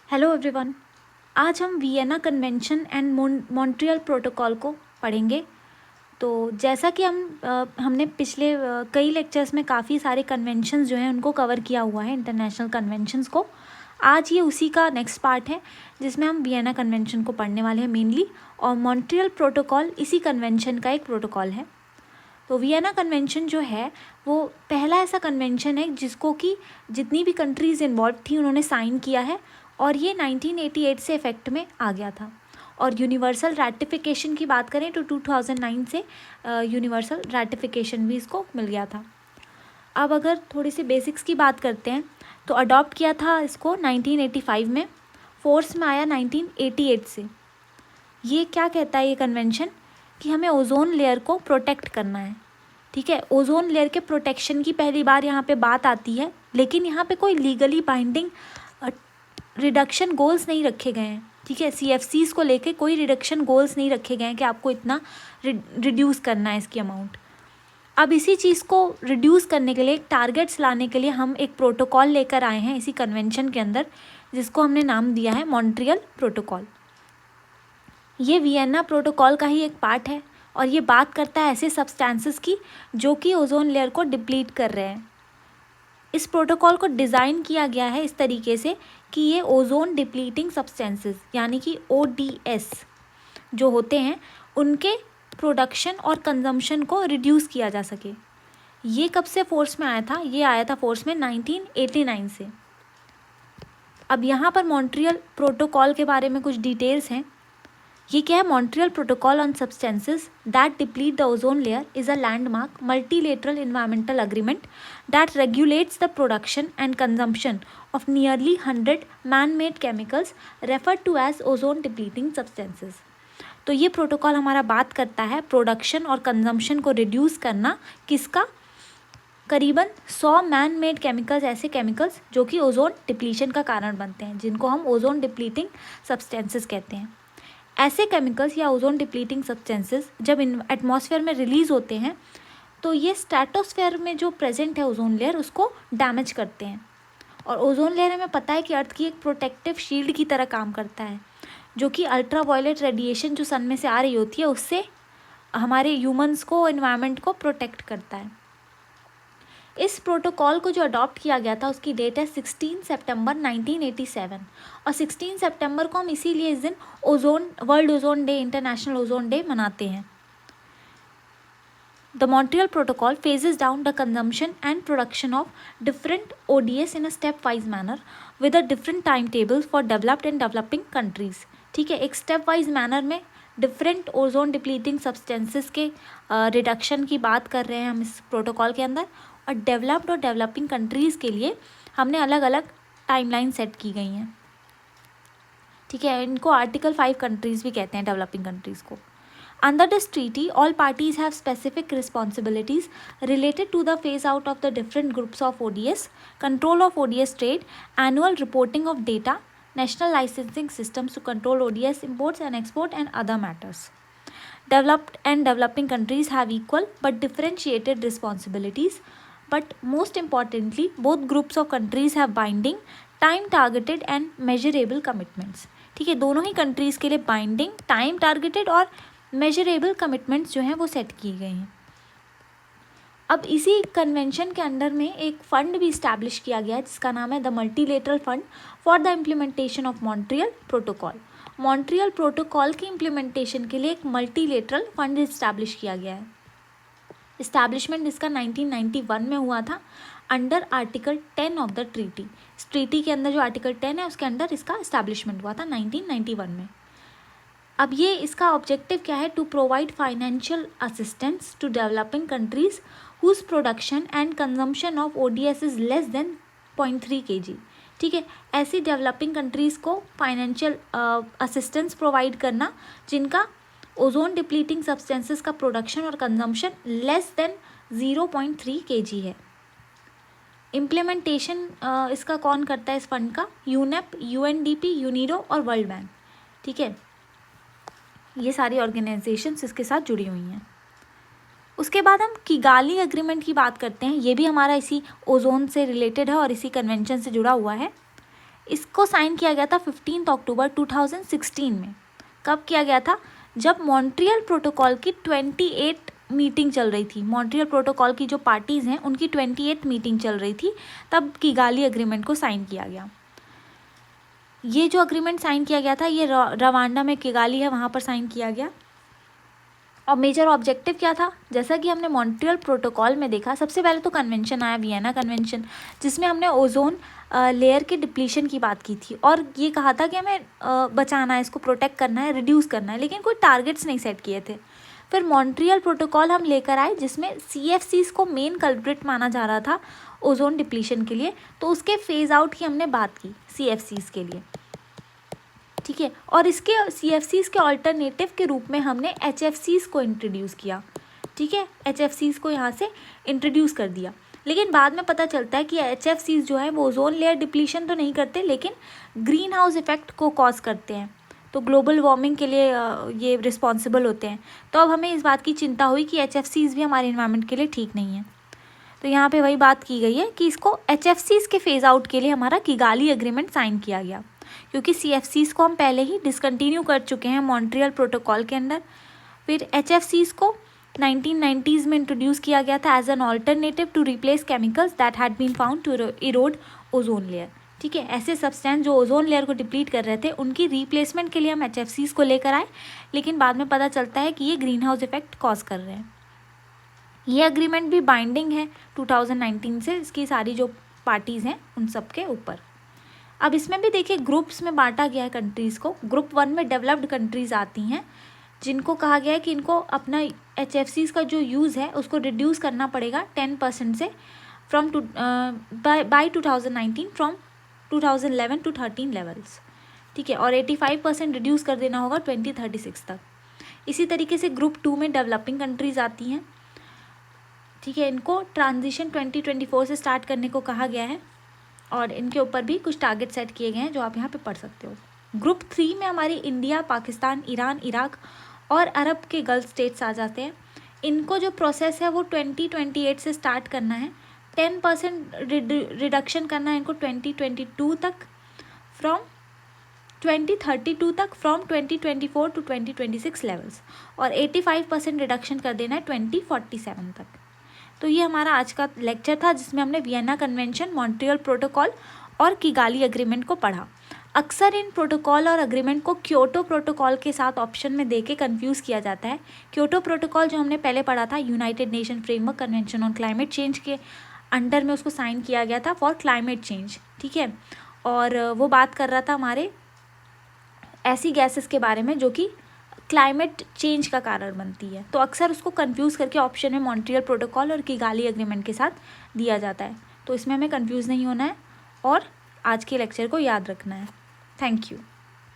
Hello everyone. आज हम Vienna convention and Montreal protocol को पढ़ेंगे। तो जैसा कि हमने पिछले कई लेक्चर्स में काफ़ी सारे कन्वेंशंस जो हैं उनको कवर किया हुआ है, इंटरनेशनल कन्वेंशंस को। आज ये उसी का नेक्स्ट पार्ट है जिसमें हम वियना कन्वेंशन को पढ़ने वाले हैं मेनली, और मॉन्ट्रियल प्रोटोकॉल इसी कन्वेंशन का एक प्रोटोकॉल है। तो वियना कन्वेंशन जो है वो पहला ऐसा कन्वेंशन है जिसको कि जितनी भी कंट्रीज़ इन्वॉल्व थी उन्होंने साइन किया है, और ये 1988 से इफ़ेक्ट में आ गया था। और यूनिवर्सल रैटिफिकेशन की बात करें तो 2009 से यूनिवर्सल रैटिफिकेशन भी इसको मिल गया था। अब अगर थोड़ी सी बेसिक्स की बात करते हैं तो अडॉप्ट किया था इसको 1985 में, फोर्स में आया 1988 से। ये क्या कहता है ये कन्वेंशन कि हमें ओजोन लेयर को प्रोटेक्ट करना है। ठीक है, ओजोन लेयर के प्रोटेक्शन की पहली बार यहाँ पे बात आती है, लेकिन यहाँ पे कोई लीगली बाइंडिंग रिडक्शन गोल्स नहीं रखे गए हैं। ठीक है, CFCs को लेके कोई रिडक्शन गोल्स नहीं रखे गए हैं कि आपको इतना रिड्यूस करना है इसकी अमाउंट। अब इसी चीज़ को रिड्यूस करने के लिए, टारगेट्स लाने के लिए हम एक प्रोटोकॉल लेकर आए हैं इसी कन्वेंशन के अंदर, जिसको हमने नाम दिया है मॉन्ट्रियल प्रोटोकॉल। ये वियना प्रोटोकॉल का ही एक पार्ट है, और ये बात करता है ऐसे सब्सटेंसेस की जो कि ओजोन लेयर को डिप्लीट कर रहे हैं। इस प्रोटोकॉल को डिज़ाइन किया गया है इस तरीके से कि ये ओजोन डिप्लीटिंग सब्सटेंसेस यानी कि ODS जो होते हैं उनके प्रोडक्शन और कंजम्पशन को रिड्यूस किया जा सके। ये कब से फोर्स में आया था? ये आया था फोर्स में 1989 से। अब यहाँ पर मॉन्ट्रियल प्रोटोकॉल के बारे में कुछ डिटेल्स हैं। ये क्या है? Montreal protocol on substances that deplete the ozone layer is a landmark multilateral environmental agreement that regulates the production and consumption of nearly 100 man-made chemicals referred to as ozone depleting substances। तो ये protocol हमारा बात करता है production और consumption को reduce करना किसका? करीबन 100 मैन मेड केमिकल्स, ऐसे केमिकल्स जो कि ओजोन डिप्लीशन का कारण बनते हैं, जिनको हम ओजोन डिप्लीटिंग सब्सटेंसेस कहते हैं। ऐसे केमिकल्स या ओजोन डिप्लीटिंग सब्सटेंसेस जब एटमॉस्फेयर में रिलीज होते हैं तो ये स्ट्रेटोस्फेयर में जो प्रेजेंट है ओजोन लेयर उसको डैमेज करते हैं। और ओजोन लेयर हमें पता है कि अर्थ की एक प्रोटेक्टिव शील्ड की तरह काम करता है, जो कि अल्ट्रा वायलेट रेडिएशन जो सन में से आ रही होती है उससे हमारे ह्यूमंस को, एनवायरनमेंट को प्रोटेक्ट करता है। इस प्रोटोकॉल को जो अडॉप्ट किया गया था उसकी डेट है 16 सितंबर 1987, और 16 सितंबर को हम इसीलिए इस दिन world ozone day, international ozone day मनाते हैं। The Montreal Protocol phases down the consumption and production of different ODS in a step-wise manner with a different timetables for developed and developing countries। ठीक है, एक step wise manner में different ozone depleting substances के reduction की बात कर रहे हैं हम इस प्रोटोकॉल के अंदर, और डेवलप्ड और डेवलपिंग कंट्रीज़ के लिए हमने अलग अलग टाइमलाइन सेट की गई हैं। ठीक है, इनको आर्टिकल 5 कंट्रीज़ भी कहते हैं, डेवलपिंग कंट्रीज़ को। Under this treaty, all parties have specific responsibilities related to the phase out of the different groups of ODS, control of ODS trade, annual reporting of data, national licensing systems to control ODS imports and export, and other matters. Developed and developing countries have equal but differentiated responsibilities, but most importantly, both groups of countries have binding, time-targeted and measurable commitments. ठीक है, दोनों ही countries के लिए binding, time targeted और measurable commitments जो हैं वो set किए गए हैं। अब इसी कन्वेंशन के अंडर में एक फ़ंड भी इस्टेब्लिश किया गया है जिसका नाम है the multilateral fund for the implementation of Montreal protocol. Montreal protocol की इम्प्लीमेंटेशन के लिए एक मल्टीलेटरल फंड इस्टेब्लिश किया गया है। इस्टेब्लिशमेंट इसका 1991 में हुआ था under article 10 of the treaty. इस ट्रीटी के अंदर जो आर्टिकल 10 है उसके अंडर इसका इस्टेब्लिशमेंट हुआ था 1991 में। अब ये इसका ऑब्जेक्टिव क्या है? To provide financial assistance to developing countries whose production and consumption of ODS is less than 0.3 kg। ठीक है, ऐसी डेवलपिंग कंट्रीज़ को फाइनेंशियल असिस्टेंस प्रोवाइड करना जिनका ओजोन डिप्लीटिंग सब्सटेंसेस का प्रोडक्शन और कंजम्पशन लेस देन 0.3 kg है। इम्प्लीमेंटेशन इसका कौन करता है इस फंड का? UNEP, UNDP, UNIDO और वर्ल्ड बैंक। ठीक है, ये सारी ऑर्गेनाइजेशंस इसके साथ जुड़ी हुई हैं। उसके बाद हम किगाली एग्रीमेंट की बात करते हैं। ये भी हमारा इसी ओजोन से रिलेटेड है और इसी कन्वेंशन से जुड़ा हुआ है। इसको साइन किया गया था 15 अक्टूबर 2016 में। कब किया गया था? जब मॉन्ट्रियल प्रोटोकॉल की 28 मीटिंग चल रही थी। मॉन्ट्रियल प्रोटोकॉल की जो पार्टीज़ हैं उनकी 28 मीटिंग चल रही थी, तब किगाली एग्रीमेंट को साइन किया गया। ये जो अग्रीमेंट साइन किया गया था ये रवांडा में किगाली है, वहाँ पर साइन किया गया। और मेजर ऑब्जेक्टिव क्या था? जैसा कि हमने मॉन्ट्रियल प्रोटोकॉल में देखा, सबसे पहले तो कन्वेंशन आया, वियना कन्वेंशन, जिसमें हमने ओजोन लेयर के डिप्लीशन की बात की थी और ये कहा था कि हमें बचाना है, इसको प्रोटेक्ट करना है, रिड्यूस करना है, लेकिन कोई टारगेट्स नहीं सेट किए थे। फिर मॉन्ट्रियल प्रोटोकॉल हम लेकर आए जिसमें CFCs को मेन कल्प्रिट माना जा रहा था ओजोन डिप्लीशन के लिए, तो उसके फेज आउट की हमने बात की CFCs के लिए, ठीक है। और इसके CFCs के ऑल्टरनेटिव के रूप में हमने HFCs को इंट्रोड्यूस किया, ठीक है। HFCs को यहाँ से इंट्रोड्यूस कर दिया, लेकिन बाद में पता चलता है कि HFCs जो है वो ओजोन लेयर डिप्लीशन तो नहीं करते, लेकिन ग्रीन हाउस इफेक्ट को कॉज करते हैं, तो ग्लोबल वार्मिंग के लिए ये रिस्पॉन्सिबल होते हैं। तो अब हमें इस बात की चिंता हुई कि HFCs भी हमारे इन्वायरमेंट के लिए ठीक नहीं है। तो यहाँ पे वही बात की गई है कि इसको HFCs के फेज आउट के लिए हमारा किगाली एग्रीमेंट साइन किया गया, क्योंकि CFCs को हम पहले ही डिसकंटिन्यू कर चुके हैं मॉन्ट्रियल प्रोटोकॉल के अंदर। फिर HFCs को 1990s में इंट्रोड्यूस किया गया था as an alternative to replace chemicals that had been found to erode ozone layer, ठीक है। ऐसे सब्सटेंस जो ओजोन लेयर को डिप्लीट कर रहे थे उनकी रिप्लेसमेंट के लिए हम HFCs को लेकर आए, लेकिन बाद में पता चलता है कि ये ग्रीन हाउस इफेक्ट कॉज कर रहे हैं। ये अग्रीमेंट भी बाइंडिंग है 2019 से, इसकी सारी जो पार्टीज़ हैं उन सब के ऊपर। अब इसमें भी देखिए ग्रुप्स में बांटा गया है कंट्रीज़ को। ग्रुप 1 में डेवलप्ड कंट्रीज़ आती हैं, जिनको कहा गया है कि इनको अपना HFCs का जो यूज़ है उसको रिड्यूस करना पड़ेगा 10% से from by 2019 from 2011 to 13 levels, ठीक है। और 85% रिड्यूस कर देना होगा 2036 तक। इसी तरीके से ग्रुप 2 में डेवलपिंग कंट्रीज़ आती हैं, ठीक है। इनको ट्रांजिशन 2024 से स्टार्ट करने को कहा गया है और इनके ऊपर भी कुछ टारगेट सेट किए गए हैं जो आप यहाँ पे पढ़ सकते हो। ग्रुप 3 में हमारी इंडिया, पाकिस्तान, ईरान, इराक और अरब के गल्फ स्टेट्स आ जाते हैं। इनको जो प्रोसेस है वो 2028 से स्टार्ट करना है, 10% रिडक्शन करना है इनको 2022 तक फ्रॉम 2032 तक फ्रॉम 2024 to 2026 लेवल्स, और 85% रिडक्शन कर देना है 2047 तक। तो ये हमारा आज का लेक्चर था जिसमें हमने वियना कन्वेंशन, मॉन्ट्रियल प्रोटोकॉल और किगाली एग्रीमेंट को पढ़ा। अक्सर इन प्रोटोकॉल और एग्रीमेंट को क्योटो प्रोटोकॉल के साथ ऑप्शन में देके कंफ्यूज किया जाता है। क्योटो प्रोटोकॉल जो हमने पहले पढ़ा था United nation framework convention on climate change के अंडर में उसको साइन किया गया था फॉर क्लाइमेट चेंज, ठीक है। और वो बात कर रहा था हमारे ऐसी गैसेस के बारे में जो कि क्लाइमेट चेंज का कारण बनती है, तो अक्सर उसको कंफ्यूज करके ऑप्शन में मॉन्ट्रियल प्रोटोकॉल और किगाली एग्रीमेंट के साथ दिया जाता है। तो इसमें हमें कंफ्यूज नहीं होना है और आज के लेक्चर को याद रखना है। Thank you.